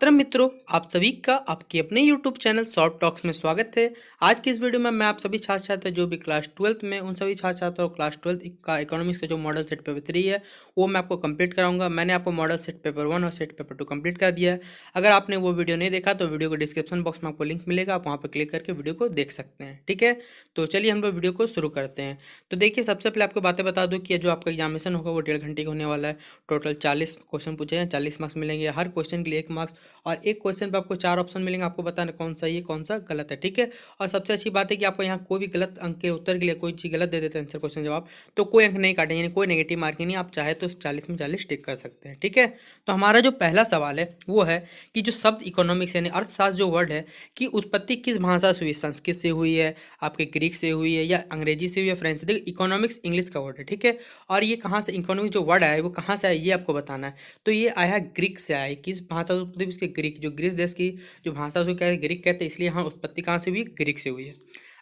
मित्रों, आप सभी का आपके अपने YouTube चैनल शॉर्ट टॉक्स में स्वागत है। आज की इस वीडियो में मैं आप सभी छात्र छात्रा जो भी क्लास 12th में उन सभी छात्र छात्राओं क्लास 12th का इकोनॉमिक्स का जो मॉडल सेट पेपर 3 है वो मैं आपको कंप्लीट कराऊंगा। मैंने आपको मॉडल सेट पेपर 1 और सेट पेपर 2 कंप्लीट कर दिया है। अगर आपने वो वीडियो नहीं देखा तो वीडियो को डिस्क्रिप्शन बॉक्स में आपको लिंक मिलेगा, आप वहाँ पर क्लिक करके वीडियो को देख सकते हैं। ठीक है, तो चलिए हम लोग वीडियो को शुरू करते हैं। तो देखिए, सबसे पहले आपको बातें बता दूँ कि जो आपका एग्जामिनेशन होगा वो 1.5 घंटे का होने वाला है। टोटल 40 क्वेश्चन पूछे हैं, 40 मार्क्स मिलेंगे। हर क्वेश्चन के लिए 1 मार्क्स और एक क्वेश्चन पे आपको 4 ऑप्शन मिलेंगे, आपको बताना कौन सा ये कौन सा गलत है। ठीक है, और सबसे अच्छी बात है कि आपको यहाँ कोई भी गलत अंक के उत्तर के लिए कोई चीज़ गलत दे देते हैं आंसर क्वेश्चन जवाब, तो कोई अंक नहीं काटेंगे, यानी कोई नेगेटिव मार्किंग नहीं। आप चाहे तो 40 में 40 टिक कर सकते हैं। ठीक है, तो हमारा जो पहला सवाल है वो है कि जो शब्द इकोनॉमिक्स यानी अर्थशास्त्र जो वर्ड है कि उत्पत्ति किस भाषा से हुई, संस्कृत से हुई है, आपके ग्रीक से हुई है, या अंग्रेजी से हुई है, फ्रेंच से। देखिए, इकोनॉमिक्स इंग्लिश का वर्ड है। ठीक है, और ये कहाँ से इकोनॉमिक जो वर्ड आया है वो कहाँ से आया ये आपको बताना है। तो ये आया है ग्रीक से, आया है। किस भाषा से उत्पत्ति, इसके ग्रीक, जो ग्रीस देश की जो भाषा उसको क्या है, ग्रीक कहते हैं, इसलिए यहाँ उत्पत्ति कहाँ से हुई, ग्रीक से हुई है।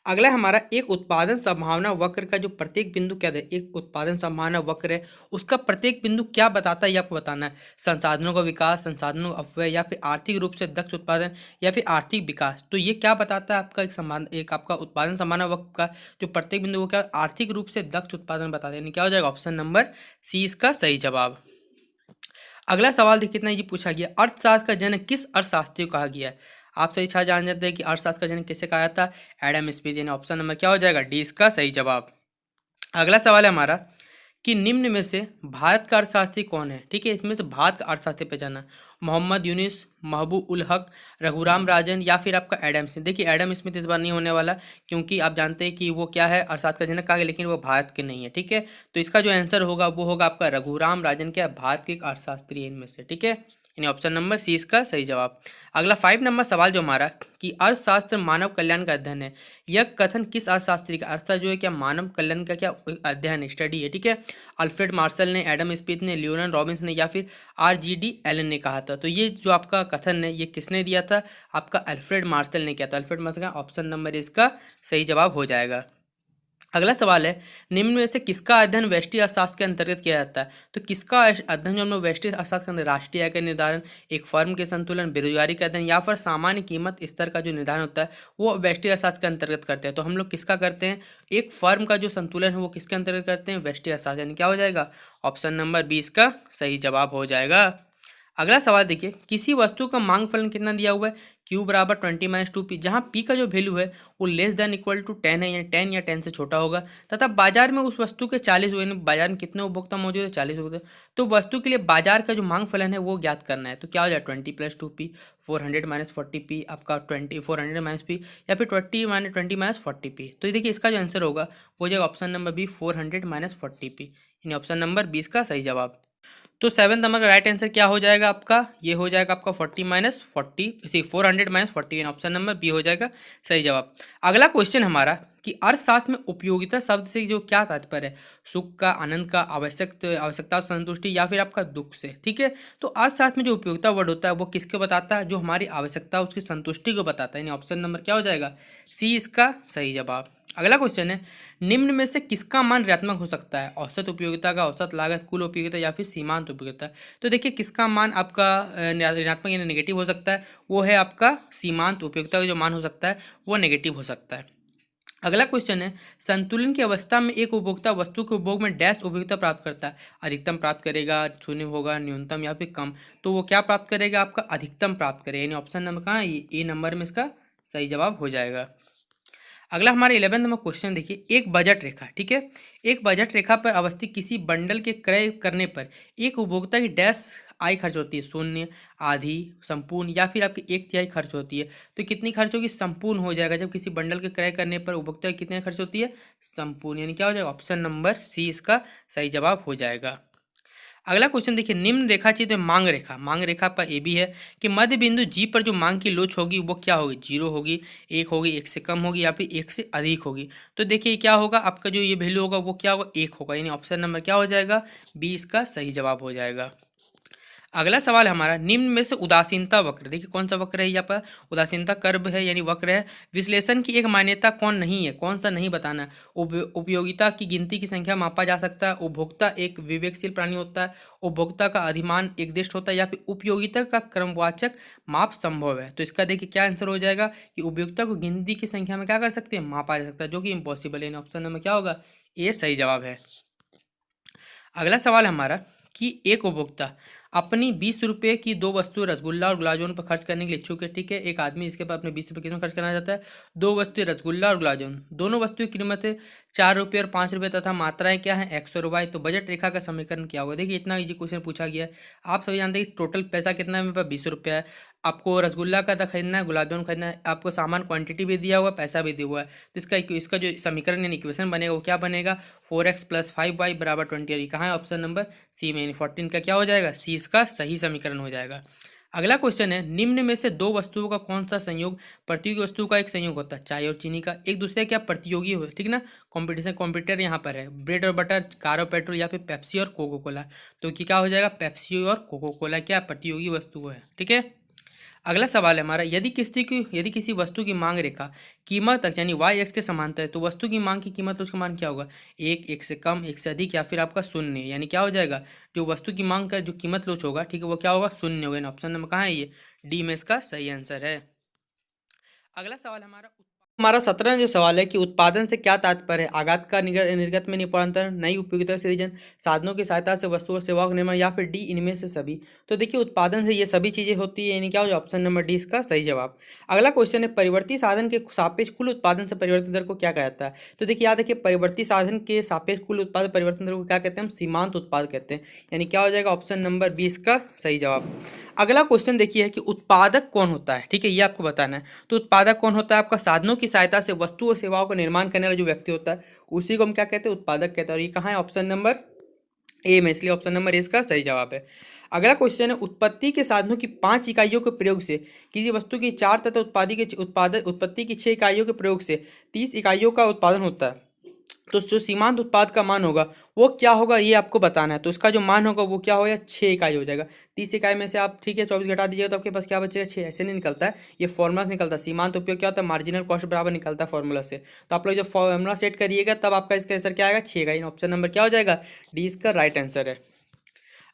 अगला हमारा एक उत्पादन संभावना वक्र का जो प्रत्येक बिंदु क्या है, एक उत्पादन संभावना वक्र है, उसका प्रत्येक बिंदु क्या बताता है ये आपको बताना है। संसाधनों का विकास, संसाधनों का अपव्यय, या फिर आर्थिक रूप से दक्ष उत्पादन, या फिर आर्थिक विकास। तो ये क्या बताता है आपका एक आपका उत्पादन संभावना वक्र का जो प्रत्येक बिंदु वो क्या, आर्थिक रूप से दक्ष उत्पादन बताता है। यानी क्या हो जाएगा, ऑप्शन नंबर सी इसका सही जवाब। अगला सवाल देखिए, कितना ये पूछा गया, अर्थशास्त्र का जनक किस अर्थशास्त्री को कहा गया है। आप सही छा जान जाते हैं कि अर्थशास्त्र का जनक किसे कहा था, एडम स्मिथ। यानी ऑप्शन नंबर क्या हो जाएगा, डी इसका सही जवाब। अगला सवाल है हमारा कि निम्न में से भारत का अर्थशास्त्री कौन है। ठीक है, इसमें से भारत का अर्थशास्त्री पहचाना, मोहम्मद यूनिस, महबूब उल हक, रघुराम राजन, या फिर आपका एडम स्मिथ। देखिए, एडम स्मिथ इस बार नहीं होने वाला, क्योंकि आप जानते हैं कि वो क्या है, अर्थशास्त्र का जनक कहा गया, लेकिन वो भारत के नहीं है। ठीक है, तो इसका जो आंसर होगा वो होगा आपका रघुराम राजन, क्या भारत के एक अर्थशास्त्री है इनमें से। ठीक है, यानी ऑप्शन नंबर सी इसका सही जवाब। अगला 5 नंबर सवाल जो हमारा कि अर्थशास्त्र मानव कल्याण का अध्ययन है, यह कथन किस अर्थशास्त्री का, अर्थशास्त्र जो है क्या मानव कल्याण का क्या अध्ययन है, स्टडी है। ठीक है, अल्फ्रेड मार्शल ने, एडम स्मिथ ने, लियोनार्ड रॉबिन्स ने, या फिर RGD एलन ने कहा था। तो ये जो आपका कथन है ये किसने दिया था, आपका अल्फ्रेड मार्शल ने किया था। अल्फ्रेड मार्शल का ऑप्शन नंबर इसका सही जवाब हो जाएगा। अगला सवाल है, निम्न में से किसका अध्ययन व्यष्टि अर्थशास्त्र के अंतर्गत किया जाता है। तो किसका अध्ययन जो हम लोग व्यष्टि अर्थशास्त्र के अंदर, राष्ट्रीय आय का निर्धारण, एक फर्म के संतुलन, बेरोजगारी का अध्ययन, या फिर सामान्य कीमत स्तर का जो निर्धारण होता है वो व्यष्टि अर्थशास्त्र के अंतर्गत करते हैं। तो हम लोग किसका करते हैं, एक फर्म का जो संतुलन है वो किसके अंतर्गत करते हैं, व्यष्टि अर्थशास्त्र। यानी क्या हो जाएगा, ऑप्शन नंबर 20 का सही जवाब हो जाएगा। अगला सवाल देखिए, किसी वस्तु का मांग फलन कितना दिया हुआ है, Q बराबर 20-2P, जहाँ P का जो वैल्यू है वो लेस देन इक्वल टू 10 है, यानी 10 या 10 से छोटा होगा, तथा बाजार में उस वस्तु के 40 हुए, बाजार में कितने उपभोक्ता मौजूद है, 40 उपभोक्ता। तो वस्तु के लिए बाजार का जो मांग फलन है वो ज्ञात करना है। तो क्या हो जाए, 20+2P, 400-40P, आपका 400-P, या फिर 20-40P। तो देखिए, इसका जो आंसर होगा वो जाएगा ऑप्शन नंबर बी, 400-40P, यानी ऑप्शन नंबर 20 का सही जवाब। तो 7 नंबर का राइट आंसर क्या हो जाएगा आपका, ये हो जाएगा आपका 400-40, ऑप्शन नंबर बी हो जाएगा सही जवाब। अगला क्वेश्चन हमारा कि अर्थशास्त्र में उपयोगिता शब्द से जो क्या तात्पर्य है, सुख का, आनंद का, आवश्यकता संतुष्टि, या फिर आपका दुख से। ठीक है, तो अर्थशास्त्र में जो उपयोगिता वर्ड होता है वो किसको बताता है, जो हमारी आवश्यकता उसकी संतुष्टि को बताता है। यानी ऑप्शन नंबर क्या हो जाएगा, सी इसका सही जवाब। अगला क्वेश्चन है, निम्न में से किसका मान ऋणात्मक हो सकता है, औसत उपयोगिता का, औसत लागत, कुल उपयोगिता, या फिर सीमांत उपयोगिता। तो देखिए, किसका मान आपका ऋणात्मक यानी नेगेटिव हो सकता है, वो है आपका सीमांत उपयोगिता का जो मान हो सकता है वो नेगेटिव हो सकता है। अगला क्वेश्चन है, संतुलन की अवस्था में एक उपभोक्ता वस्तु के उपभोग में डैश उपयोगिता प्राप्त करता है, अधिकतम प्राप्त करेगा, शून्य होगा, न्यूनतम, या फिर कम। तो वो क्या प्राप्त करेगा, आपका अधिकतम प्राप्त करेगा। यानी ऑप्शन नंबर कहाँ है, ए नंबर में इसका सही जवाब हो जाएगा। अगला हमारा 11 नंबर क्वेश्चन देखिए, एक बजट रेखा। ठीक है, एक बजट रेखा पर अवस्थित किसी बंडल के क्रय करने पर एक उपभोक्ता की डैश आय खर्च होती है, शून्य, आधी, संपूर्ण, या फिर आपकी एक तिहाई खर्च होती है। तो कितनी खर्च होगी, संपूर्ण हो जाएगा। जब किसी बंडल के क्रय करने पर उपभोक्ता की कितनी खर्च होती है, संपूर्ण। यानी क्या हो जाएगा, ऑप्शन नंबर सी इसका सही जवाब हो जाएगा। अगला क्वेश्चन देखिए, निम्न रेखा चित्र मांग रेखा, मांग रेखा पर ए भी है कि मध्य बिंदु जी पर जो मांग की लोच होगी वो क्या होगी, 0 होगी, 1 होगी, 1 से कम होगी, या फिर 1 से अधिक होगी। तो देखिए क्या होगा, आपका जो ये वैल्यू होगा वो क्या होगा, 1 होगा। यानी ऑप्शन नंबर क्या हो जाएगा, बी इसका सही जवाब हो जाएगा। अगला सवाल हमारा, निम्न में से उदासीनता वक्र, देखिए कौन सा वक्र है यहाँ पर, उदासीनता कर्व है यानी वक्र है, विश्लेषण की एक मान्यता कौन नहीं है, कौन सा नहीं बताना है। उपयोगिता की गिनती की संख्या मापा जा सकता है, उपभोक्ता एक विवेकशील प्राणी होता है, उपभोक्ता का अधिमान एक दिष्ट होता है, या फिर उपयोगिता का क्रमवाचक माप संभव है। तो इसका देखिए क्या आंसर हो जाएगा कि उपयोगिता को गिनती की संख्या में क्या कर सकते हैं, मापा जा सकता है, जो कि इम्पॉसिबल है। ऑप्शन नंबर क्या होगा, ये सही जवाब है। अगला सवाल हमारा कि एक उपभोक्ता अपनी 20 रुपये की दो वस्तु रसगुल्ला और गुलाब जामुन पर खर्च करने के लिए इच्छुक है, ठीक है। एक आदमी इसके पास अपने 20 रुपये किस में खर्च करना चाहता है, दो वस्तुएं रसगुल्ला और गुलाब जामुन, दोनों वस्तुओं की कीमत है 4 रुपये और 5 रुपये तथा मात्राएं क्या है, x और y। तो बजट रेखा का समीकरण क्या होगा, देखिए इतना इजी क्वेश्चन पूछा गया है। आप सभी जानते हैं कि टोटल पैसा कितना है, मेरे पास 20 रुपये है, आपको रसगुल्ला का खरीदना है, गुलाब जामुन खरीदना है, आपको सामान क्वांटिटी भी दिया हुआ है, पैसा भी दिया हुआ है। तो इसका जो समीकरण यानी इक्वेशन बनेगा वो क्या बनेगा, 4x + 5y = 20। और ये कहाँ है, ऑप्शन नंबर सी में, यानी 14 का क्या हो जाएगा, सी इसका सही समीकरण हो जाएगा। अगला क्वेश्चन है, निम्न में से दो वस्तुओं का कौन सा संयोग प्रतियोगी वस्तु का एक संयोग होता है, चाय और चीनी का, एक दूसरे क्या प्रतियोगी हो, ठीक ना, कॉम्पिटिशन कॉम्पिटिटर यहाँ पर है, ब्रेड और बटर, कार और पेट्रोल, या फिर पेप्सी और कोको कोला। तो क्या हो जाएगा, पेप्सी और कोको कोला क्या प्रतियोगी वस्तु है, ठीक है। अगला सवाल है हमारा, यदि किसी वस्तु की मांग रेखा कीमत तक यानी वाई एक्स के समांतर है, तो वस्तु की मांग की कीमत, उसका मान क्या होगा, एक से कम, एक से अधिक, या फिर आपका शून्य, यानी क्या हो जाएगा, जो वस्तु की मांग का जो कीमत लोच होगा, ठीक है, वो क्या होगा, शून्य होगा। ऑप्शन नंबर कहाँ है, ये डी में इसका सही आंसर है। अगला सवाल हमारा 17 जो सवाल है कि उत्पादन से क्या तात्पर्य है, आघात का निर्गत में निपांतरण, नई उपयोगिता सृजन, साधनों की सहायता से वस्तु और सेवाओं का निर्माण, या फिर डी इनमें से सभी। तो देखिए उत्पादन से ये सभी चीजें होती है, यानी क्या हो जाए, ऑप्शन नंबर डी इसका सही जवाब। अगला क्वेश्चन है, परिवर्ती साधन के सापेक्ष कुल उत्पादन से परिवर्तन दर को क्या कहा जाता है। तो देखिए याद रखिए, परिवर्ती साधन के सापेक्ष कुल उत्पादन परिवर्तन दर को क्या कहते हैं, हम सीमांत उत्पाद कहते हैं, यानी क्या हो जाएगा, ऑप्शन नंबर 20 का सही जवाब। अगला क्वेश्चन देखिए है कि उत्पादक कौन होता है, ठीक है, ये आपको बताना है। तो उत्पादक कौन होता है, आपका साधनों की सहायता से वस्तु और सेवाओं का निर्माण करने वाला जो व्यक्ति होता है, उसी को हम क्या कहते हैं, उत्पादक कहते हैं। और ये कहाँ है, ऑप्शन नंबर ए में, इसलिए ऑप्शन नंबर ए इसका सही जवाब है। अगला क्वेश्चन है, उत्पत्ति के साधनों की 5 इकाइयों के प्रयोग से किसी वस्तु की 4 तथा उत्पत्ति की 6 इकाइयों के प्रयोग से 30 इकाइयों का उत्पादन होता है। तो जो सीमांत उत्पाद का मान होगा वो क्या होगा, ये आपको बताना है। तो उसका जो मान होगा वो क्या होगा, 6 इकाई हो जाएगा। 30 इकाई में से आप, ठीक है, 24 घटा दीजिएगा तो आपके पास क्या बचेगा, 6। ऐसे नहीं निकलता है, ये फॉर्मूला से निकलता है। सीमांत उपयोग क्या होता है, मार्जिनल कॉस्ट बराबर निकलता है फॉर्मूला से। तो आप लोग जब फॉर्मूला सेट करिएगा तब आपका इसका आंसर क्या आएगा, 6 का। ऑप्शन नंबर क्या हो जाएगा, डी इसका राइट आंसर है।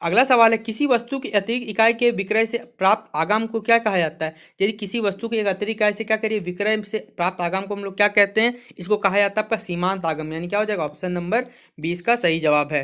अगला सवाल है, किसी वस्तु की अतिरिक्त इकाई के विक्रय से प्राप्त आगम को क्या कहा जाता है। यदि किसी वस्तु की एक अतिरिक्त इकाई से क्या करिए, विक्रय से प्राप्त आगम को हम लोग क्या कहते हैं, इसको कहा जाता है आपका सीमांत आगम, यानी क्या हो जाएगा, ऑप्शन नंबर 20 का सही जवाब है।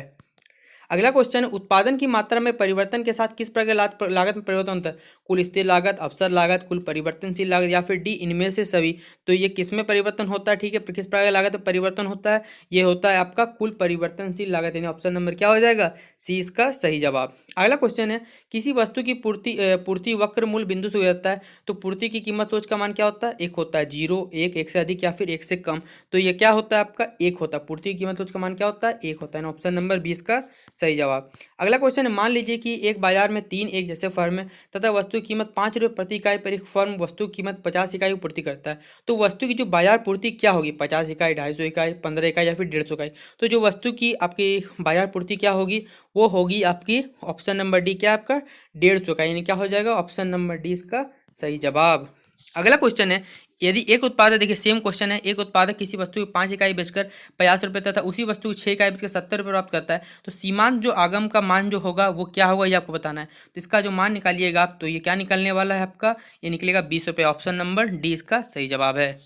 अगला क्वेश्चन है, उत्पादन की मात्रा में परिवर्तन के साथ किस प्रकार लागत में परिवर्तन होता है, कुल स्थिर लागत, अवसर लागत, कुल परिवर्तनशील लागत, या फिर डी इनमें से सभी। तो ये किस में परिवर्तन होता है, ठीक है, किस प्रकार लागत में परिवर्तन होता है, ये होता है आपका कुल परिवर्तनशील लागत, यानी ऑप्शन नंबर क्या हो जाएगा, सी इसका सही जवाब। अगला क्वेश्चन है, किसी वस्तु की पूर्ति वक्र मूल बिंदु से हो जाता है, तो पूर्ति की कीमत रोज का मान क्या होता है, एक होता है, 0, 1, 1 से अधिक, या फिर 1 से कम। तो ये क्या होता है आपका, एक होता है, पूर्ति की कीमत रोज का मान क्या होता है, एक होता है। ऑप्शन नंबर 20 का सही जवाब। अगला क्वेश्चन है, मान लीजिए कि एक बाजार में 3 एक जैसे फर्म है तथा वस्तु की कीमत 5 रुपये प्रति इकाई पर एक फर्म वस्तु की कीमत 50 इकाई की पूर्ति करता है। तो वस्तु की जो बाजार पूर्ति क्या होगी, 50 इकाई, 250 इकाई, 15 इकाई, या फिर 150 इकाई। तो जो वस्तु की आपकी बाजार पूर्ति क्या होगी, वो होगी आपकी ऑप्शन नंबर डी, क्या आपका 150 का, यानी क्या हो जाएगा, ऑप्शन नंबर डी इसका सही जवाब। अगला क्वेश्चन है, यदि एक उत्पादक, देखिए सेम क्वेश्चन है, एक उत्पादक किसी वस्तु की 5 इकाई बेचकर 50 रुपये तथा उसी वस्तु की 6 इकाई बेचकर 70 रुपये प्राप्त करता है, तो सीमांत जो आगम का मान जो होगा वो क्या होगा, ये आपको बताना है। तो इसका जो मान निकालिएगा आप, तो ये क्या निकलने वाला है आपका, ये निकलेगा 20 रुपये। ऑप्शन नंबर डी इसका सही जवाब है।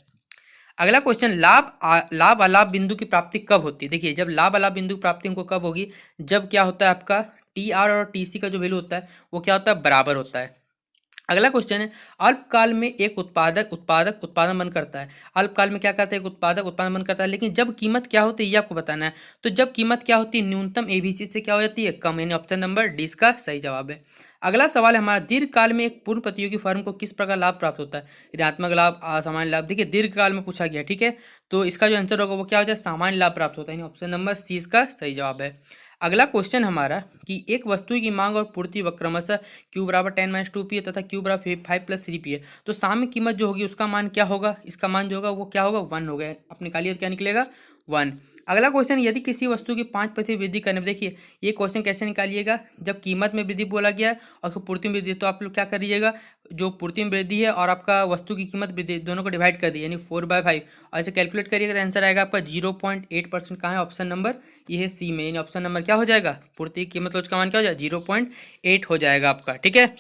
अगला क्वेश्चन, लाभ अलाभ बिंदु की प्राप्ति कब होती है। देखिए जब लाभ अलाभ बिंदु की प्राप्ति हमको कब होगी, जब क्या होता है आपका टी आर और टी सी का जो वैल्यू होता है वो क्या होता है, बराबर होता है। अगला क्वेश्चन है, अल्पकाल में एक उत्पादन बंद करता है। अल्पकाल में क्या करता है, एक उत्पादक उत्पादन बंद करता है, लेकिन जब कीमत क्या होती है ये आपको बताना है। तो जब कीमत क्या होती है, न्यूनतम एबीसी से क्या हो जाती है, कम, यानी ऑप्शन नंबर डी इसका सही जवाब है। अगला सवाल है हमारा, दीर्घकाल में एक पूर्ण प्रतियोगी फर्म को किस प्रकार लाभ प्राप्त होता है, ऋणात्मक लाभ, असामान्य लाभ। देखिए दीर्घकाल में पूछा गया, ठीक है, तो इसका जो आंसर होगा वो क्या हो जाए, सामान्य लाभ प्राप्त होता है, यानी ऑप्शन नंबर सी इसका सही जवाब है। अगला क्वेश्चन हमारा कि एक वस्तु की मांग और पूर्ति क्रमशः Q बराबर 10-2P है तथा Q बराबर 5 + 3P है। तो साम्य कीमत जो होगी उसका मान क्या होगा, इसका मान जो होगा वो क्या होगा, 1 होगा। आप निकालिए तो क्या निकलेगा, 1। अगला क्वेश्चन, यदि किसी वस्तु की 5% वृद्धि करने पर, देखिए ये क्वेश्चन कैसे निकालिएगा, जब कीमत में वृद्धि बोला गया है और फिर पूर्ति में वृद्धि, तो आप लोग क्या करिएगा, जो पूर्ति में वृद्धि है और आपका वस्तु की कीमत वृद्धि दोनों को डिवाइड कर दिए, यानी 4/5, और ऐसे कैलकुलेट करिएगा तो आंसर आएगा आपका 0.8%। कहाँ है, ऑप्शन नंबर ये है सी में, यानी ऑप्शन नंबर क्या हो जाएगा, पूर्ति की कीमत उसका मान क्या हो जाएगा, 0.8 हो जाएगा आपका। ठीक है,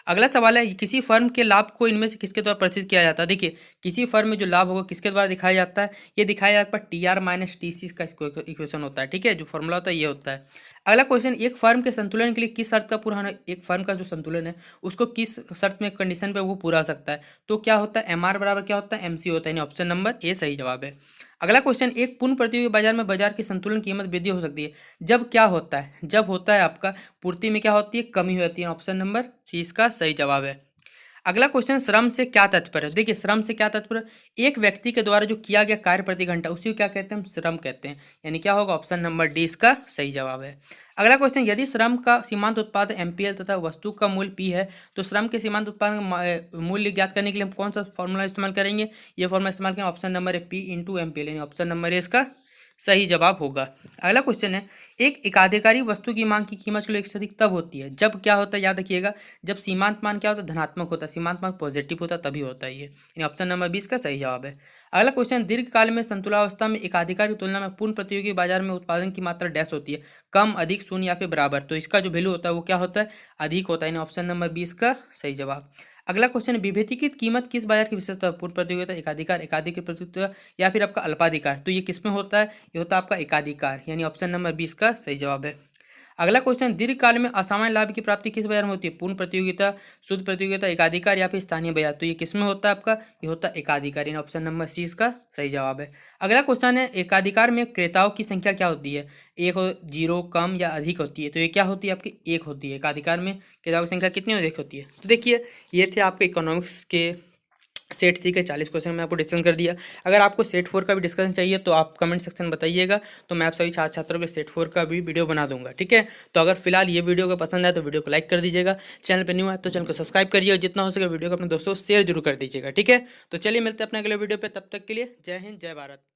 अगला सवाल है, किसी फर्म के लाभ को इनमें से किसके द्वारा प्रदर्शित किया जाता है। देखिए किसी फर्म में जो लाभ होगा किसके द्वारा दिखाया जाता है, ये दिखाया जाता है T R minus T C का इक्वेशन होता है। ठीक है, जो फॉर्मूला होता है ये होता है। अगला क्वेश्चन, एक फर्म के संतुलन के लिए किस शर्त का पूरा होना, एक फर्म का जो संतुलन है उसको किस शर्त में, कंडीशन पे वो पूरा हो सकता है, तो क्या होता है, एम आर बराबर क्या होता है, एम सी होता है, यानी ऑप्शन नंबर ए सही जवाब है। अगला क्वेश्चन, एक पूर्ण प्रतियोगी बाजार में बाजार की संतुलन कीमत वृद्धि हो सकती है जब क्या होता है, जब होता है आपका पूर्ति में क्या होती है, कमी होती है, ऑप्शन नंबर सी इसका सही जवाब है। अगला क्वेश्चन, श्रम से क्या तात्पर्य है। देखिए श्रम से क्या तात्पर्य, एक व्यक्ति के द्वारा जो किया गया कार्य प्रति घंटा उसी को क्या कहते हैं, हम श्रम कहते हैं, यानी क्या होगा, ऑप्शन नंबर डी इसका सही जवाब है। अगला क्वेश्चन, यदि श्रम का सीमांत उत्पाद एमपीएल तथा वस्तु का मूल्य पी है तो श्रम के सीमांत उत्पाद का मूल्य ज्ञात करने के लिए हम कौन सा फॉर्मूला इस्तेमाल करेंगे, ये फॉर्मूला इस्तेमाल करेंगे, ऑप्शन नंबर है पी इंटू एमपीएल, यानी ऑप्शन नंबर ए इसका सही जवाब होगा। अगला क्वेश्चन है, एक एकाधिकारी वस्तु की मांग की कीमत किलो 1 से अधिक तब होती है जब क्या होता है, याद रखिएगा, जब सीमांत मान क्या होता है, धनात्मक होता है, सीमांत मान पॉजिटिव होता है तभी होता है ये, यानी ऑप्शन नंबर 20 का सही जवाब है। अगला क्वेश्चन, दीर्घकाल में संतुलावस्था में एकाधिकार की तुलना में पूर्ण प्रतियोगी बाजार में उत्पादन की मात्रा डैश होती है, कम, अधिक, शून्य या फिर बराबर, तो इसका जो वैल्यू होता है वो क्या होता है, अधिक होता है, यानी ऑप्शन नंबर 20 का सही जवाब। अगला क्वेश्चन, विभेदीकृत कीमत किस बाजार की विशेषता है, पूर्ण प्रतियोगिता, एकाधिकार, एकाधिक प्रतियोगिता या फिर आपका अल्पाधिकार, तो ये किस में होता है, ये होता है आपका एकाधिकार, यानी ऑप्शन नंबर 20 का सही जवाब है। अगला क्वेश्चन, दीर्घकाल में असामान्य लाभ की प्राप्ति किस बाजार में होती है, पूर्ण प्रतियोगिता, शुद्ध प्रतियोगिता, एकाधिकार या फिर स्थानीय बाजार, तो ये किस में होता है आपका, ये होता है एकाधिकार, यानी ऑप्शन नंबर सी इसका सही जवाब है। अगला क्वेश्चन है, एकाधिकार में क्रेताओं की संख्या क्या होती है, एक, जीरो, कम या अधिक होती है, तो ये क्या होती है आपकी, एक होती है, एकाधिकार में क्रेताओं की संख्या कितनी अधिक होती है। तो देखिए ये थे आपके इकोनॉमिक्स के सेट 3 के 40 क्वेश्चन मैं आपको डिस्कस कर दिया। अगर आपको सेट 4 का भी डिस्कशन चाहिए तो आप कमेंट सेक्शन में बताइएगा, तो मैं आप सभी छात्र छात्रों के सेट 4 का भी वीडियो बना दूंगा। ठीक है, तो अगर फिलहाल ये वीडियो को पसंद आए तो वीडियो को लाइक कर दीजिएगा, चैनल पर न्यू है तो चैनल को सब्सक्राइब करिए और जितना हो सके वीडियो को अपने दोस्तों को शेयर जरूर कर दीजिएगा। ठीक है, तो चलिए मिलते हैं अपने अगले वीडियो पर, तब तक के लिए जय हिंद जय भारत।